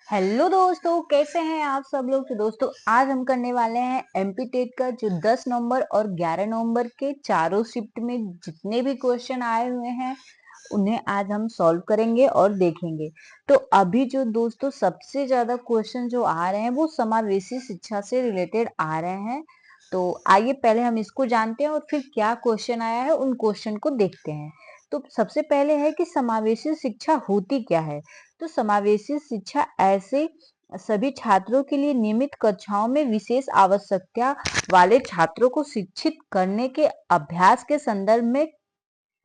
Hello दोस्तों, कैसे हैं आप सब लोग। तो दोस्तों आज हम करने वाले हैं एमपी टेट का जो 10 नवंबर और 11 नवंबर के चारों शिफ्ट में जितने भी क्वेश्चन आए हुए हैं उन्हें आज हम सॉल्व करेंगे और देखेंगे। तो अभी जो दोस्तों सबसे ज्यादा क्वेश्चन जो आ रहे हैं वो समावेशी शिक्षा से रिलेटेड आ रहे हैं। तो आइए पहले हम इसको जानते हैं और फिर क्या क्वेश्चन आया है उन क्वेश्चन को देखते हैं। तो सबसे पहले है कि समावेशी शिक्षा होती क्या है। तो समावेशी शिक्षा ऐसे सभी छात्रों के लिए नियमित कक्षाओं में विशेष आवश्यकता वाले छात्रों को शिक्षित करने के अभ्यास के संदर्भ में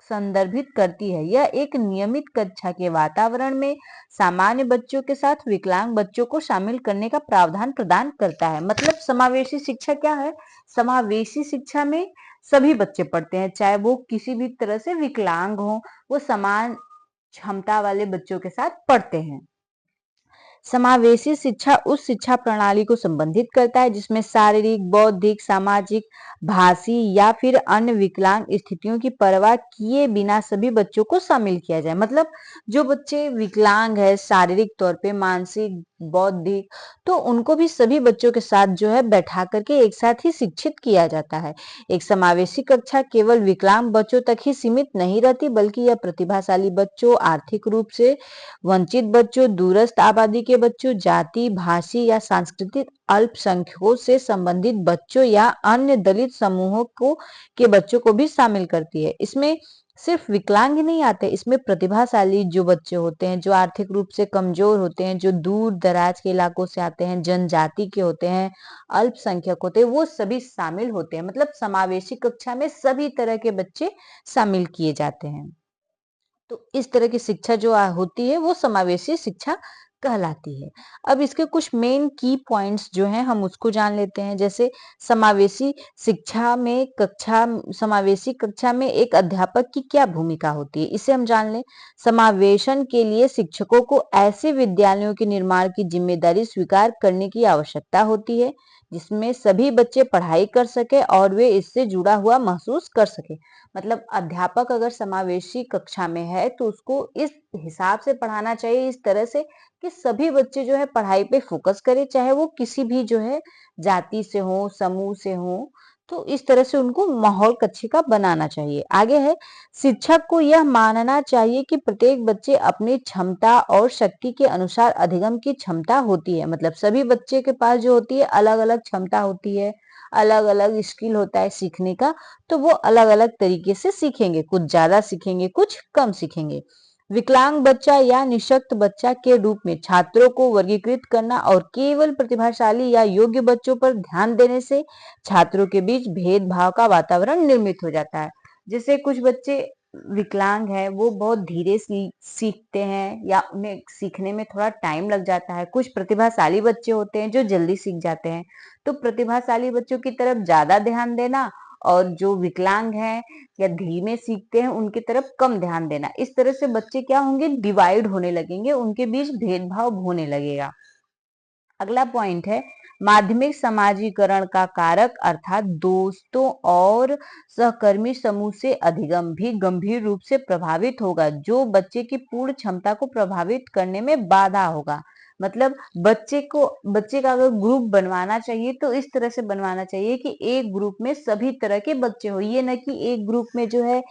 संदर्भित करती है। यह एक नियमित कक्षा के वातावरण में सामान्य बच्चों के साथ विकलांग बच्चों को शामिल करने का प्रावधान प्रदान करता है। मतलब समावेशी शिक्षा क्या है। समावेशी शिक्षा में सभी बच्चे पढ़ते हैं, चाहे वो किसी भी तरह से विकलांग हो, वो समान क्षमता वाले बच्चों के साथ पढ़ते हैं। समावेशी शिक्षा उस शिक्षा प्रणाली को संबंधित करता है जिसमें शारीरिक, बौद्धिक, सामाजिक, भाषी या फिर अन्य विकलांग स्थितियों की परवाह किए बिना सभी बच्चों को शामिल किया जाए। मतलब जो बच्चे विकलांग है शारीरिक तौर पे, मानसिक, बौद्धिक, तो उनको भी सभी बच्चों के साथ जो है बैठा करके एक साथ ही शिक्षित किया जाता है। एक समावेशी कक्षा केवल विकलांग बच्चों तक ही सीमित नहीं रहती, बल्कि यह प्रतिभाशाली बच्चों, आर्थिक रूप से वंचित बच्चों, दूरस्थ आबादी के बच्चों, जाति, भाषी या सांस्कृतिक अल्पसंख्यकों से संबंधित बच्चों या अन्य दलित समूहों को के बच्चों को भी शामिल करती है। इसमें सिर्फ विकलांग ही नहीं आते, इसमें प्रतिभाशाली जो बच्चे होते हैं, जो आर्थिक रूप से कमजोर होते हैं, जो दूर दराज के इलाकों से आते हैं, जनजाति के होते हैं, अल्पसंख्यक होते हैं, वो सभी शामिल होते हैं। मतलब समावेशी कक्षा में सभी तरह के बच्चे शामिल किए जाते हैं। तो इस तरह की शिक्षा जो होती है वो समावेशी शिक्षा कहलाती है। अब इसके कुछ मेन की पॉइंट्स जो हैं हम उसको जान लेते हैं। जैसे समावेशी शिक्षा में समावेशी कक्षा में एक अध्यापक की क्या भूमिका होती है, इसे हम जान लें। समावेशन के लिए शिक्षकों को ऐसे विद्यालयों के निर्माण की जिम्मेदारी स्वीकार करने की आवश्यकता होती है जिसमें सभी बच्चे पढ़ाई कर सके और वे इससे जुड़ा हुआ महसूस कर सके। मतलब अध्यापक अगर समावेशी कक्षा में है तो उसको इस हिसाब से पढ़ाना चाहिए, इस तरह से कि सभी बच्चे जो है पढ़ाई पे फोकस करें, चाहे वो किसी भी जो है जाति से हो, समूह से हो। तो इस तरह से उनको माहौल कक्षे का बनाना चाहिए। आगे है, शिक्षक को यह मानना चाहिए कि प्रत्येक बच्चे अपनी क्षमता और शक्ति के अनुसार अधिगम की क्षमता होती है। मतलब सभी बच्चे के पास जो होती है अलग अलग क्षमता होती है, अलग अलग स्किल होता है सीखने का। तो वो अलग अलग तरीके से सीखेंगे, कुछ ज्यादा सीखेंगे, कुछ कम सीखेंगे। विकलांग बच्चा या निःशक्त बच्चा के रूप में छात्रों को वर्गीकृत करना और केवल प्रतिभाशाली या योग्य बच्चों पर ध्यान देने से छात्रों के बीच भेदभाव का वातावरण निर्मित हो जाता है। जैसे कुछ बच्चे विकलांग है, वो बहुत धीरे सीखते हैं या उन्हें सीखने में थोड़ा टाइम लग जाता है। कुछ प्रतिभाशाली बच्चे होते हैं जो जल्दी सीख जाते हैं। तो प्रतिभाशाली बच्चों की तरफ ज्यादा ध्यान देना और जो विकलांग हैं या धीमे सीखते हैं उनकी तरफ कम ध्यान देना। इस तरह से बच्चे क्या होंगे, डिवाइड होने लगेंगे, उनके बीच भेदभाव होने लगेगा। अगला पॉइंट है, माध्यमिक समाजीकरण का कारक अर्थात दोस्तों और सहकर्मी समूह से अधिगम भी गंभीर रूप से प्रभावित होगा, जो बच्चे की पूर्ण क्षमता को प्रभावित करने में बाधा होगा। मतलब बच्चे का अगर ग्रुप बनवाना चाहिए तो इस तरह से बनवाना चाहिए कि एक ग्रुप में सभी तरह के बच्चे हो। ये न कि एक ग्रुप में जो है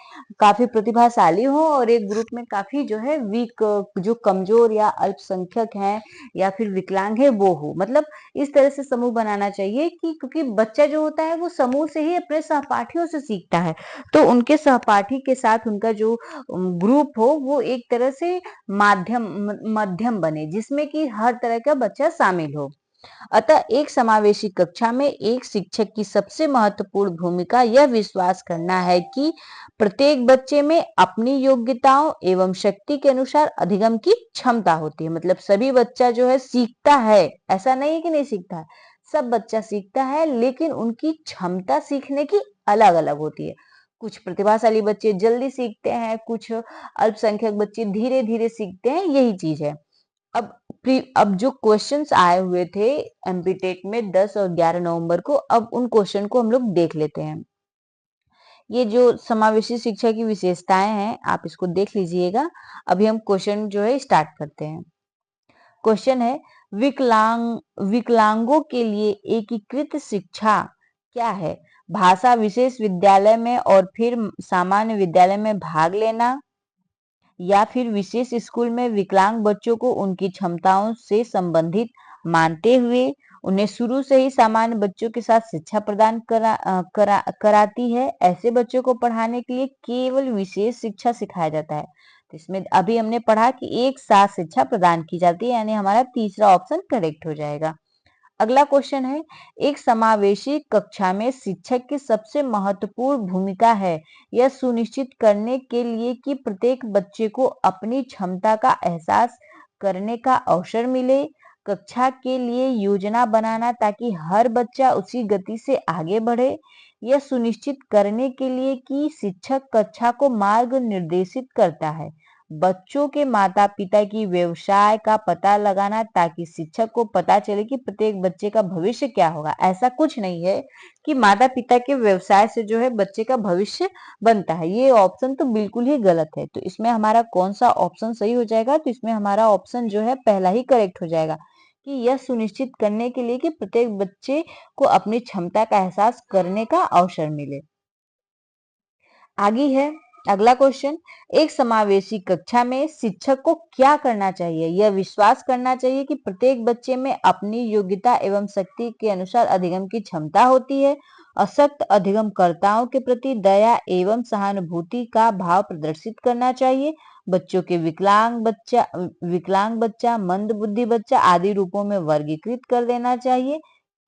काफी प्रतिभाशाली हो और एक ग्रुप में काफी जो है वीक, जो कमजोर या अल्पसंख्यक हैं या फिर विकलांग है वो हो। मतलब इस तरह से समूह बनाना चाहिए कि क्योंकि बच्चा जो होता है वो समूह से ही अपने सहपाठियों से सीखता है। तो उनके सहपाठी के साथ उनका जो ग्रुप हो वो एक तरह से मध्यम बने, जिसमें कि हर तरह का बच्चा शामिल हो। अतः एक समावेशी कक्षा में एक शिक्षक की सबसे महत्वपूर्ण भूमिका यह विश्वास करना है कि प्रत्येक बच्चे में अपनी योग्यताओं एवं शक्ति के अनुसार अधिगम की क्षमता होती है। मतलब सभी बच्चा जो है सीखता है, ऐसा नहीं है कि नहीं सीखता है, सब बच्चा सीखता है, लेकिन उनकी क्षमता सीखने की अलग अलग होती है। कुछ प्रतिभाशाली बच्चे जल्दी सीखते हैं, कुछ अल्पसंख्यक बच्चे धीरे धीरे सीखते हैं, यही चीज है। अब अब जो क्वेश्चंस आए हुए थे एमपी टेट में 10 और 11 नवंबर को, अब उन क्वेश्चन को हम लोग देख लेते हैं। ये जो समावेशी शिक्षा की विशेषताएं हैं आप इसको देख लीजिएगा। अभी हम क्वेश्चन जो है स्टार्ट करते हैं। क्वेश्चन है, विकलांगों के लिए एकीकृत शिक्षा क्या है? भाषा विशेष विद्यालय में और फिर सामान्य विद्यालय में भाग लेना, या फिर विशेष स्कूल में विकलांग बच्चों को उनकी क्षमताओं से संबंधित मानते हुए उन्हें शुरू से ही सामान्य बच्चों के साथ शिक्षा प्रदान कराती है। ऐसे बच्चों को पढ़ाने के लिए केवल विशेष शिक्षा सिखाया जाता है। तो इसमें अभी हमने पढ़ा कि एक साथ शिक्षा प्रदान की जाती है, यानी हमारा तीसरा ऑप्शन करेक्ट हो जाएगा। अगला क्वेश्चन है, एक समावेशी कक्षा में शिक्षक की सबसे महत्वपूर्ण भूमिका है यह सुनिश्चित करने के लिए कि प्रत्येक बच्चे को अपनी क्षमता का एहसास करने का अवसर मिले। कक्षा के लिए योजना बनाना ताकि हर बच्चा उसी गति से आगे बढ़े। यह सुनिश्चित करने के लिए कि शिक्षक कक्षा को मार्ग निर्देशित करता है। बच्चों के माता-पिता की व्यवसाय का पता लगाना ताकि शिक्षक को पता चले कि प्रत्येक बच्चे का भविष्य क्या होगा। ऐसा कुछ नहीं है कि माता-पिता के व्यवसाय से जो है बच्चे का भविष्य बनता है। ये ऑप्शन तो बिल्कुल ही गलत है। तो इसमें हमारा कौन-सा ऑप्शन सही हो जाएगा? तो इसमें हमारा ऑप्शन जो है पहला ही करेक्ट हो जाएगा कि यह सुनिश्चित करने के लिए कि प्रत्येक बच्चे को अपनी क्षमता का एहसास करने का अवसर मिले। आगे है अगला क्वेश्चन, एक समावेशी कक्षा में शिक्षक को क्या करना चाहिए? यह विश्वास करना चाहिए कि प्रत्येक बच्चे में अपनी योग्यता एवं शक्ति के अनुसार अधिगम की क्षमता होती है। अशक्त अधिगमकर्ताओं के प्रति दया एवं सहानुभूति का भाव प्रदर्शित करना चाहिए। बच्चों के विकलांग बच्चा, मंदबुद्धि बच्चा आदि रूपों में वर्गीकृत कर देना चाहिए।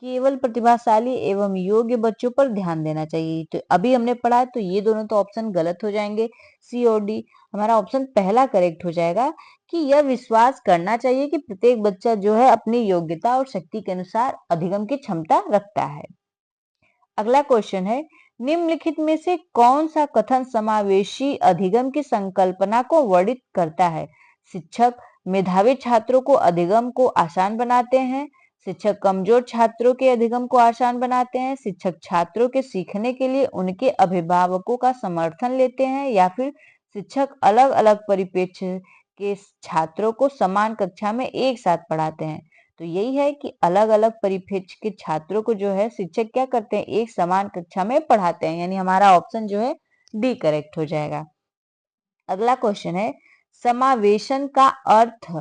केवल प्रतिभाशाली एवं योग्य बच्चों पर ध्यान देना चाहिए। तो अभी हमने पढ़ा तो ये दोनों तो ऑप्शन गलत हो जाएंगे, सी और डी। हमारा ऑप्शन पहला करेक्ट हो जाएगा कि यह विश्वास करना चाहिए कि प्रत्येक बच्चा जो है अपनी योग्यता और शक्ति के अनुसार अधिगम की क्षमता रखता है। अगला क्वेश्चन है, निम्नलिखित में से कौन सा कथन समावेशी अधिगम की संकल्पना को वर्णित करता है? शिक्षक मेधावी छात्रों को अधिगम को आसान बनाते हैं। शिक्षक कमजोर छात्रों के अधिगम को आसान बनाते हैं। शिक्षक छात्रों के सीखने के लिए उनके अभिभावकों का समर्थन लेते हैं, या फिर शिक्षक अलग अलग परिप्रेक्ष्य के छात्रों को समान कक्षा में एक साथ पढ़ाते हैं। तो यही है कि अलग अलग परिप्रेक्ष्य के छात्रों को जो है शिक्षक क्या करते हैं, एक समान कक्षा में पढ़ाते हैं, यानी हमारा ऑप्शन जो है डी करेक्ट हो जाएगा। अगला क्वेश्चन है, समावेशन का अर्थ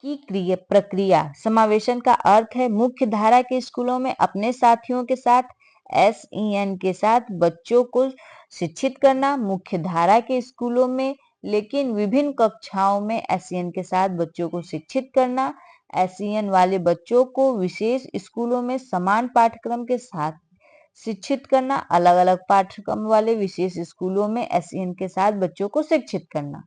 की प्रक्रिया। समावेशन का अर्थ है मुख्य धारा के स्कूलों में अपने साथियों के साथ SEN के साथ बच्चों को शिक्षित करना, मुख्य धारा के स्कूलों में लेकिन विभिन्न कक्षाओं में SEN के साथ बच्चों को शिक्षित करना, SEN वाले बच्चों को विशेष स्कूलों में समान पाठ्यक्रम के साथ शिक्षित करना, अलग अलग पाठ्यक्रम वाले विशेष स्कूलों में SEN के साथ बच्चों को शिक्षित करना।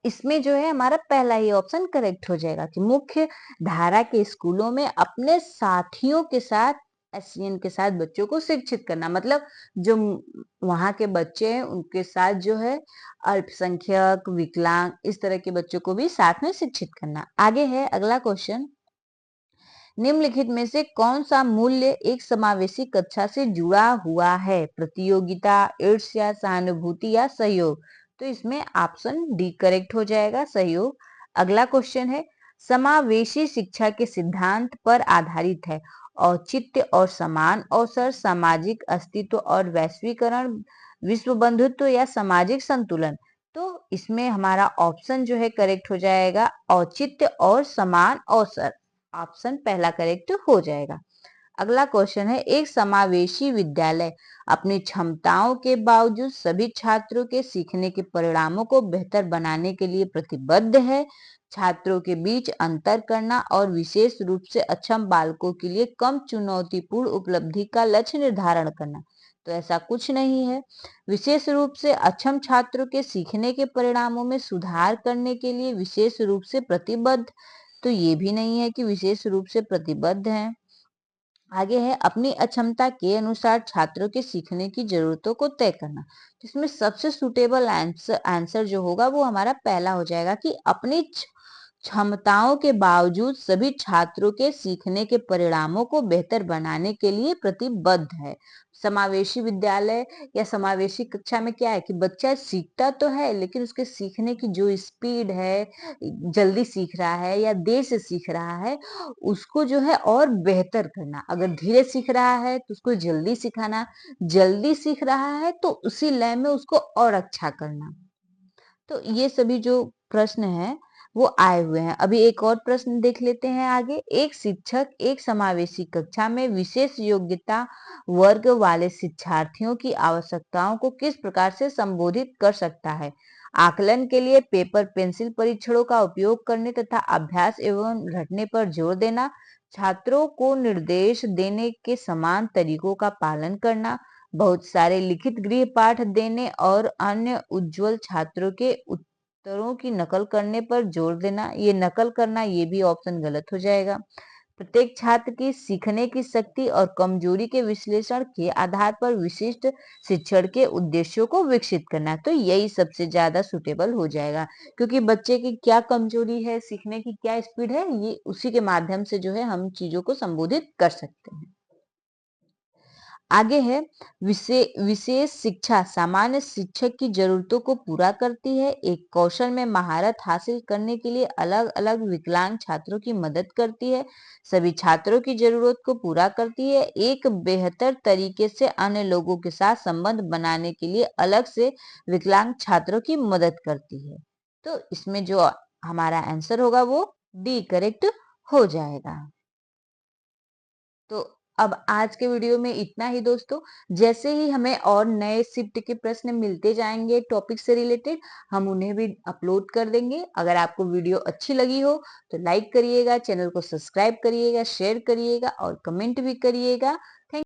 इसमें जो है हमारा पहला ही ऑप्शन करेक्ट हो जाएगा कि मुख्य धारा के स्कूलों में अपने साथियों के साथ SEN के साथ बच्चों को शिक्षित करना, मतलब जो वहां के बच्चे हैं उनके साथ जो है अल्पसंख्यक, विकलांग, इस तरह के बच्चों को भी साथ में शिक्षित करना। आगे है अगला क्वेश्चन, निम्नलिखित में से कौन सा मूल्य एक समावेशी कक्षा से जुड़ा हुआ है? प्रतियोगिता, ईर्ष्या, सहानुभूति या सहयोग? तो इसमें ऑप्शन डी करेक्ट हो जाएगा, सहयोग। अगला क्वेश्चन है, समावेशी शिक्षा के सिद्धांत पर आधारित है। औचित्य और समान अवसर, सामाजिक अस्तित्व और वैश्वीकरण, विश्व बंधुत्व या सामाजिक संतुलन? तो इसमें हमारा ऑप्शन जो है करेक्ट हो जाएगा, औचित्य और समान अवसर। ऑप्शन पहला करेक्ट हो जाएगा। अगला क्वेश्चन है, एक समावेशी विद्यालय अपनी क्षमताओं के बावजूद सभी छात्रों के सीखने के परिणामों को बेहतर बनाने के लिए प्रतिबद्ध है। छात्रों के बीच अंतर करना और विशेष रूप से अक्षम बालकों के लिए कम चुनौतीपूर्ण उपलब्धि का लक्ष्य निर्धारण करना? तो ऐसा कुछ नहीं है। विशेष रूप से अक्षम छात्रों के सीखने के परिणामों में सुधार करने के लिए विशेष रूप से प्रतिबद्ध, तो ये भी नहीं है कि विशेष रूप से प्रतिबद्ध हैं। आगे है, अपनी अक्षमता के अनुसार छात्रों के सीखने की जरूरतों को तय करना। तो इसमें सबसे सुटेबल आंसर जो होगा वो हमारा पहला हो जाएगा कि अपनी क्षमताओं के बावजूद सभी छात्रों के सीखने के परिणामों को बेहतर बनाने के लिए प्रतिबद्ध है। समावेशी विद्यालय या समावेशी कक्षा में क्या है कि बच्चा सीखता तो है, लेकिन उसके सीखने की जो स्पीड है, जल्दी सीख रहा है या देर से सीख रहा है, उसको जो है और बेहतर करना। अगर धीरे सीख रहा है तो उसको जल्दी सिखाना, जल्दी सीख रहा है तो उसी लय में उसको और अच्छा करना। तो ये सभी जो प्रश्न हैं वो आए हुए हैं। अभी एक और प्रश्न देख लेते हैं आगे। एक शिक्षक एक समावेशी कक्षा में विशेष योग्यता वर्ग वाले शिक्षार्थियों की आवश्यकताओं को किस प्रकार से संबोधित कर सकता है? आकलन के लिए पेपर पेंसिल परीक्षणों का उपयोग करने तथा अभ्यास एवं रटने पर जोर देना, छात्रों को निर्देश देने के समान तरीकों का पालन करना, बहुत सारे लिखित गृह पाठ देने और अन्य उज्जवल छात्रों के उत्तरों की नकल करने पर जोर देना। ये नकल करना ये भी ऑप्शन गलत हो जाएगा। प्रत्येक छात्र की सीखने की शक्ति और कमजोरी के विश्लेषण के आधार पर विशिष्ट शिक्षण के उद्देश्यों को विकसित करना, तो यही सबसे ज्यादा सुटेबल हो जाएगा, क्योंकि बच्चे की क्या कमजोरी है, सीखने की क्या स्पीड है, ये उसी के माध्यम से जो है हम चीजों को संबोधित कर सकते हैं। आगे है विशेष शिक्षा सामान्य शिक्षक की जरूरतों को पूरा करती है। एक कौशल में महारत हासिल करने के लिए अलग अलग विकलांग छात्रों की मदद करती है, सभी छात्रों की जरूरत को पूरा करती है, एक बेहतर तरीके से अन्य लोगों के साथ संबंध बनाने के लिए अलग से विकलांग छात्रों की मदद करती है। तो इसमें जो हमारा आंसर होगा वो डी करेक्ट हो जाएगा। तो अब आज के वीडियो में इतना ही दोस्तों। जैसे ही हमें और नए शिफ्ट के प्रश्न मिलते जाएंगे टॉपिक से रिलेटेड, हम उन्हें भी अपलोड कर देंगे। अगर आपको वीडियो अच्छी लगी हो तो लाइक करिएगा, चैनल को सब्सक्राइब करिएगा, शेयर करिएगा और कमेंट भी करिएगा।